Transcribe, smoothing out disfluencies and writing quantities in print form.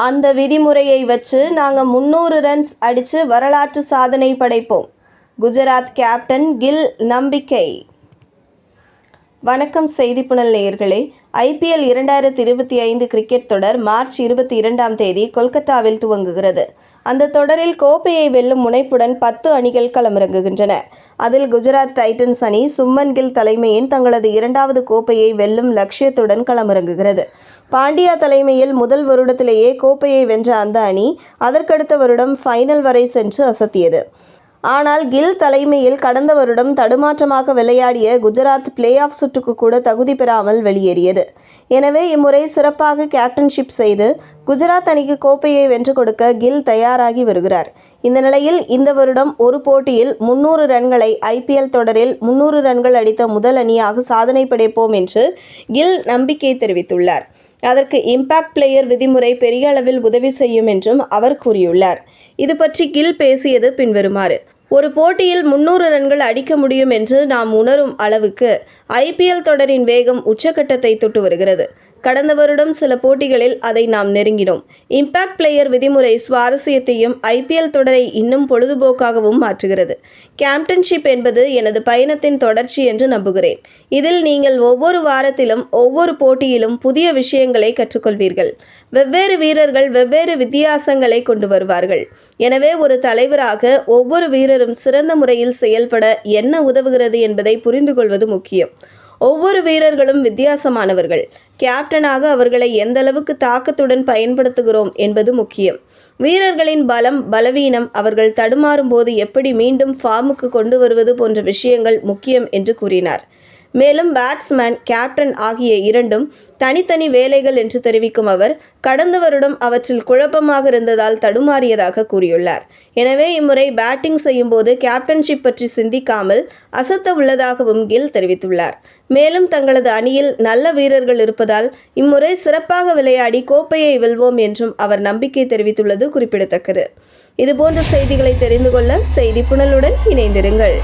அந்த விதிமுறையை வச்சு நாங்கள் 300 ரன்ஸ் அடித்து வரலாற்று சாதனை படைப்போம். குஜராத் கேப்டன் கில் நம்பிக்கை. வணக்கம் செய்திப்புணல் நேயர்களே. IPL 2025 கிரிக்கெட் தொடர் மார்ச் 22ஆம் தேதி கொல்கத்தாவில் துவங்குகிறது. அந்த தொடரில் கோப்பையை வெல்லும் முனைப்புடன் 10 அணிகள் களமிறங்குகின்றன. அதில் குஜராத் டைட்டன்ஸ் அணி சுப்மன் கில் தலைமையின் தங்களது 2வது கோப்பையை வெல்லும் லட்சியத்துடன் களமிறங்குகிறது. பாண்டியா தலைமையில் முதல் வருடத்திலேயே கோப்பையை வென்ற அந்த அணி அதற்கடுத்த வருடம் ஃபைனல் வரை சென்று அசத்தியது. ஆனால் கில் தலைமையில் கடந்த வருடம் தடுமாற்றமாக விளையாடிய குஜராத் பிளே ஆஃப் சுற்றுக்கு கூட தகுதி பெறாமல் வெளியேறியது. எனவே இம்முறை சிறப்பாக கேப்டன்ஷிப் செய்து குஜராத் அணிக்கு கோப்பையை வென்று கொடுக்க கில் தயாராகி வருகிறார். இந்த நிலையில் இந்த வருடம் ஒரு போட்டியில் 300 ரன்களை IPL தொடரில் 300 ரன்கள் அடித்த முதல் அணியாக சாதனை படைப்போம் என்று கில் நம்பிக்கை தெரிவித்துள்ளார். அதற்கு இம்பாக்ட் பிளேயர் விதிமுறை பெரிய அளவில் உதவி செய்யும் என்றும் அவர் கூறியுள்ளார். இது பற்றி கில் பேசியது பின்வருமாறு: ஒரு போட்டியில் 300 ரன்கள் அடிக்க முடியும் என்று நாம் உணரும் அளவுக்கு IPL தொடரின் வேகம் உச்சக்கட்டத்தை தொட்டு வருகிறது. கடந்த வருடம் சில போட்டிகளில் அதை நாம் நெருங்கினோம். இம்பாக்ட் பிளேயர் விதிமுறை சுவாரஸ்யத்தையும் IPL தொடரை இன்னும் பொழுதுபோக்காகவும் மாற்றுகிறது. கேப்டன்ஷிப் என்பது எனது பயணத்தின் தொடர்ச்சி என்று நம்புகிறேன். இதில் நீங்கள் ஒவ்வொரு வாரத்திலும் ஒவ்வொரு போட்டியிலும் புதிய விஷயங்களை கற்றுக்கொள்வீர்கள். வெவ்வேறு வீரர்கள் வெவ்வேறு வித்தியாசங்களை கொண்டு வருவார்கள். எனவே ஒரு தலைவராக ஒவ்வொரு வீரரும் சிறந்த முறையில் செயல்பட என்ன உதவுகிறது என்பதை புரிந்து கொள்வது முக்கியம். ஒவ்வொரு வீரர்களும் வித்தியாசமானவர்கள். கேப்டனாக அவர்களை எந்த அளவுக்கு தாக்கத்துடன் பயன்படுத்துகிறோம் என்பது முக்கியம். வீரர்களின் பலம், பலவீனம், அவர்கள் தடுமாறும் போது எப்படி மீண்டும் ஃபார்முக்கு கொண்டு வருவது போன்ற விஷயங்கள் முக்கியம் என்று கூறினார். மேலும் பேட்ஸ்மேன், கேப்டன் ஆகிய இரண்டும் தனித்தனி வேலைகள் என்று தெரிவிக்கும் அவர், கடந்த வருடம் அவற்றில் குழப்பமாக இருந்ததால் தடுமாறியதாக கூறியுள்ளார். எனவே இம்முறை பேட்டிங் செய்யும் போது கேப்டன்ஷிப் பற்றி சிந்திக்காமல் அசத்த உள்ளதாகவும் கில் தெரிவித்துள்ளார். மேலும் தங்களது அணியில் நல்ல வீரர்கள் இருப்பதால் இம்முறை சிறப்பாக விளையாடி கோப்பையை வெல்வோம் என்றும் அவர் நம்பிக்கை தெரிவித்துள்ளது குறிப்பிடத்தக்கது. இதுபோன்ற செய்திகளை தெரிந்து கொள்ள செய்திப்புணலுடன் இணைந்திருங்கள்.